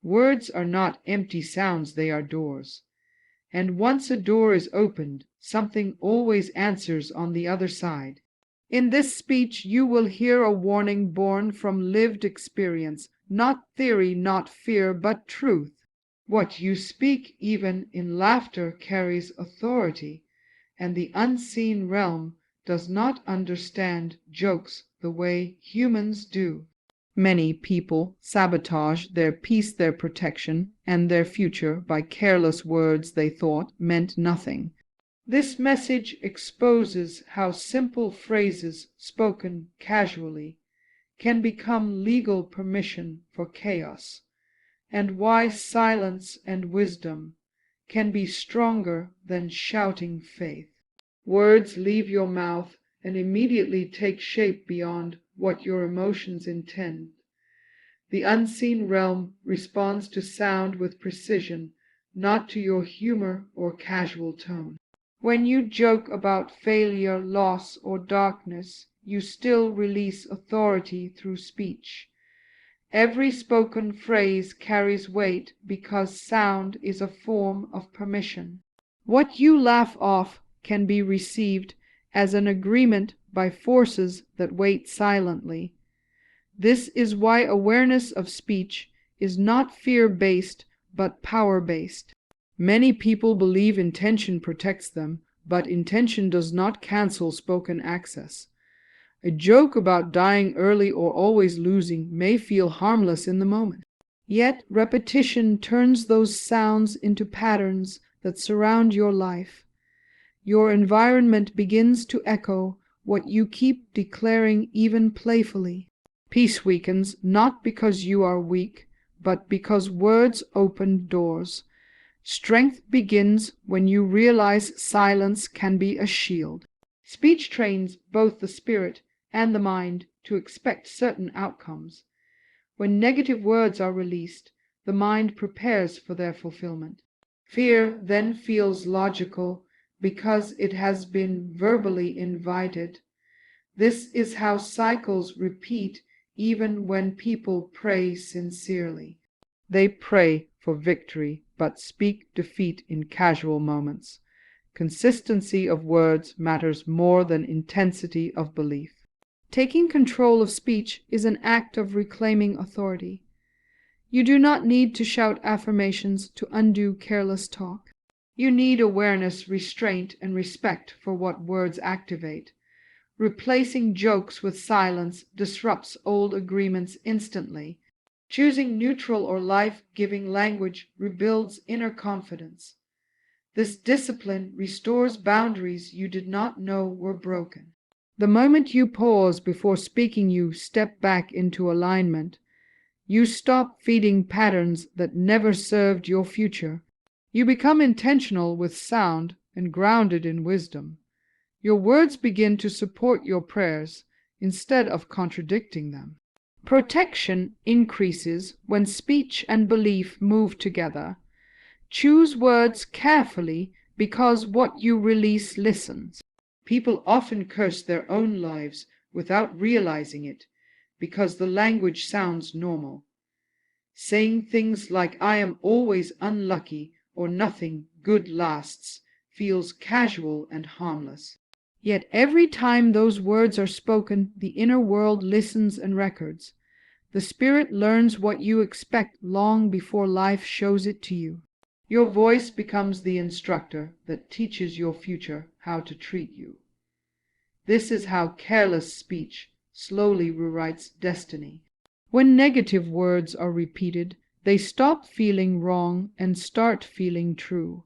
Words are not empty sounds, they are doors. And once a door is opened, something always answers on the other side. In this speech you will hear a warning born from lived experience, not theory, not fear, but truth. What you speak, even in laughter, carries authority, and the unseen realm does not understand jokes the way humans do. Many people sabotage their peace, their protection, and their future by careless words they thought meant nothing. This message exposes how simple phrases spoken casually can become legal permission for chaos, and why silence and wisdom can be stronger than shouting faith. Words leave your mouth and immediately take shape beyond what your emotions intend. The unseen realm responds to sound with precision, not to your humor or casual tone. When you joke about failure, loss, or darkness, you still release authority through speech. Every spoken phrase carries weight because sound is a form of permission. What you laugh off can be received as an agreement by forces that wait silently. This is why awareness of speech is not fear-based but power-based. Many people believe intention protects them, but intention does not cancel spoken access. A joke about dying early or always losing may feel harmless in the moment. Yet repetition turns those sounds into patterns that surround your life. Your environment begins to echo what you keep declaring even playfully. Peace weakens not because you are weak, but because words open doors. Strength begins when you realize silence can be a shield. Speech trains both the spirit and the mind to expect certain outcomes. When negative words are released, the mind prepares for their fulfillment. Fear then feels logical because it has been verbally invited. This is how cycles repeat even when people pray sincerely. They pray for victory, but speak defeat in casual moments. Consistency of words matters more than intensity of belief. Taking control of speech is an act of reclaiming authority. You do not need to shout affirmations to undo careless talk. You need awareness, restraint, and respect for what words activate. Replacing jokes with silence disrupts old agreements instantly. Choosing neutral or life-giving language rebuilds inner confidence. This discipline restores boundaries you did not know were broken. The moment you pause before speaking, you step back into alignment. You stop feeding patterns that never served your future. You become intentional with sound and grounded in wisdom. Your words begin to support your prayers instead of contradicting them. Protection increases when speech and belief move together. Choose words carefully because what you release listens. People often curse their own lives without realizing it because the language sounds normal. Saying things like "I am always unlucky" or "nothing good lasts" feels casual and harmless. Yet every time those words are spoken, the inner world listens and records. The spirit learns what you expect long before life shows it to you. Your voice becomes the instructor that teaches your future how to treat you. This is how careless speech slowly rewrites destiny. When negative words are repeated, they stop feeling wrong and start feeling true.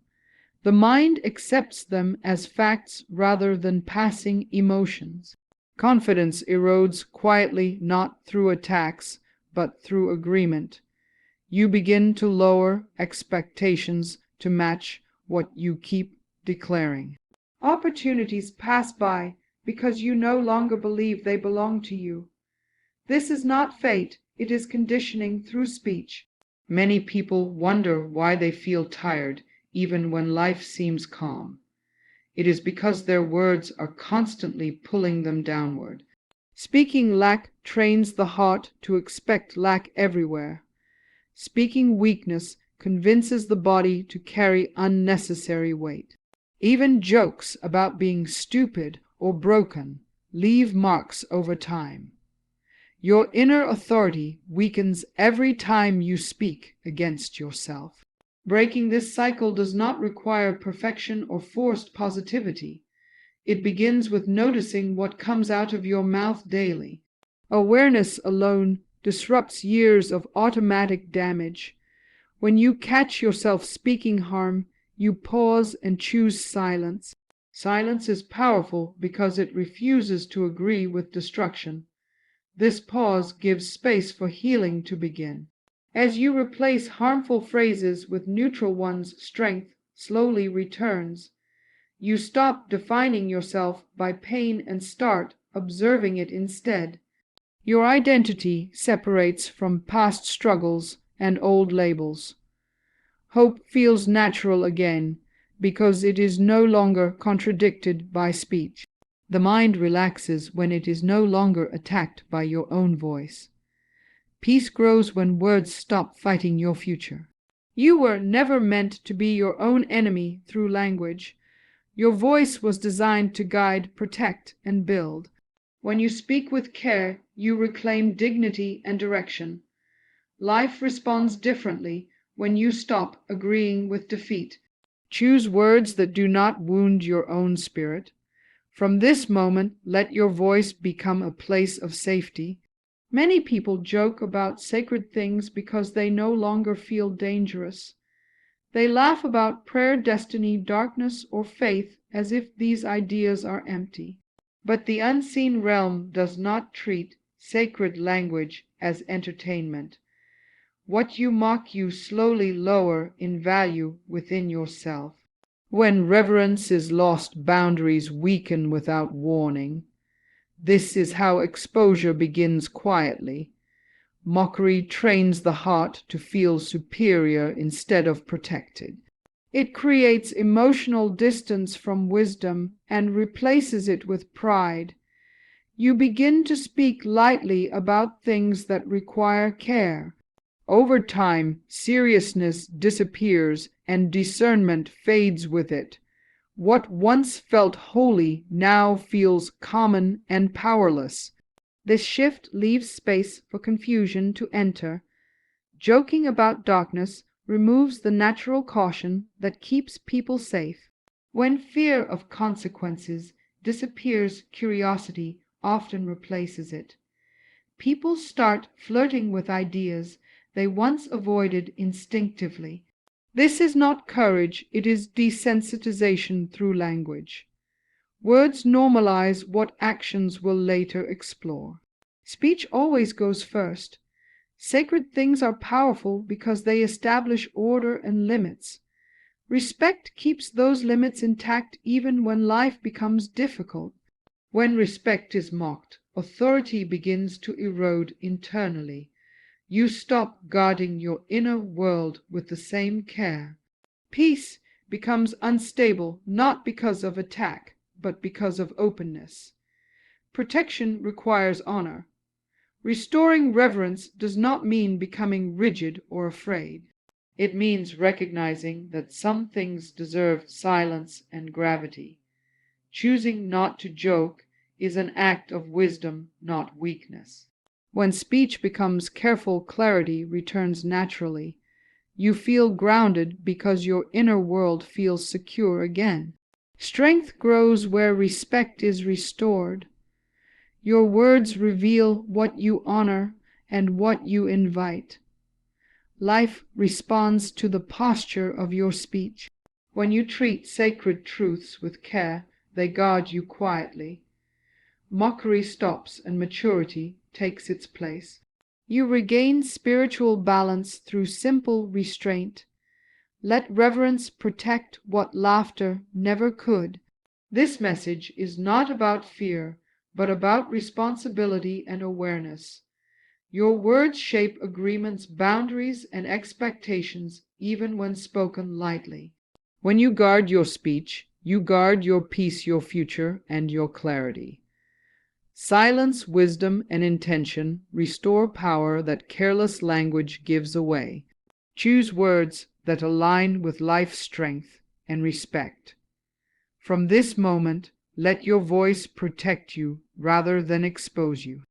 The mind accepts them as facts rather than passing emotions. Confidence erodes quietly, not through attacks, but through agreement. You begin to lower expectations to match what you keep declaring. Opportunities pass by because you no longer believe they belong to you. This is not fate, it is conditioning through speech. Many people wonder why they feel tired even when life seems calm. It is because their words are constantly pulling them downward. Speaking lack trains the heart to expect lack everywhere. Speaking weakness convinces the body to carry unnecessary weight. Even jokes about being stupid or broken leave marks over time. Your inner authority weakens every time you speak against yourself. Breaking this cycle does not require perfection or forced positivity. It begins with noticing what comes out of your mouth daily. Awareness alone disrupts years of automatic damage. When you catch yourself speaking harm, you pause and choose silence. Silence is powerful because it refuses to agree with destruction. This pause gives space for healing to begin. As you replace harmful phrases with neutral ones, strength slowly returns. You stop defining yourself by pain and start observing it instead. Your identity separates from past struggles and old labels. Hope feels natural again because it is no longer contradicted by speech. The mind relaxes when it is no longer attacked by your own voice. Peace grows when words stop fighting your future. You were never meant to be your own enemy through language. Your voice was designed to guide, protect, and build. When you speak with care, you reclaim dignity and direction. Life responds differently when you stop agreeing with defeat. Choose words that do not wound your own spirit. From this moment, let your voice become a place of safety. Many people joke about sacred things because they no longer feel dangerous. They laugh about prayer, destiny, darkness, or faith as if these ideas are empty. But the unseen realm does not treat sacred language as entertainment. What you mock you slowly lower in value within yourself. When reverence is lost, boundaries weaken without warning. This is how exposure begins quietly. Mockery trains the heart to feel superior instead of protected. It creates emotional distance from wisdom and replaces it with pride. You begin to speak lightly about things that require care. Over time, seriousness disappears and discernment fades with it. What once felt holy now feels common and powerless. This shift leaves space for confusion to enter. Joking about darkness removes the natural caution that keeps people safe. When fear of consequences disappears, curiosity often replaces it. People start flirting with ideas they once avoided instinctively. This is not courage, it is desensitization through language. Words normalize what actions will later explore. Speech always goes first. Sacred things are powerful because they establish order and limits. Respect keeps those limits intact even when life becomes difficult. When respect is mocked, authority begins to erode internally. You stop guarding your inner world with the same care. Peace becomes unstable not because of attack, but because of openness. Protection requires honor. Restoring reverence does not mean becoming rigid or afraid. It means recognizing that some things deserve silence and gravity. Choosing not to joke is an act of wisdom, not weakness. When speech becomes careful, clarity returns naturally. You feel grounded because your inner world feels secure again. Strength grows where respect is restored. Your words reveal what you honor and what you invite. Life responds to the posture of your speech. When you treat sacred truths with care, they guard you quietly. Mockery stops and maturity takes its place. You regain spiritual balance through simple restraint. Let reverence protect what laughter never could. This message is not about fear, but about responsibility and awareness. Your words shape agreements, boundaries, and expectations, even when spoken lightly. When you guard your speech, you guard your peace, your future, and your clarity. Silence, wisdom, and intention restore power that careless language gives away. Choose words that align with life strength and respect. From this moment, let your voice protect you rather than expose you.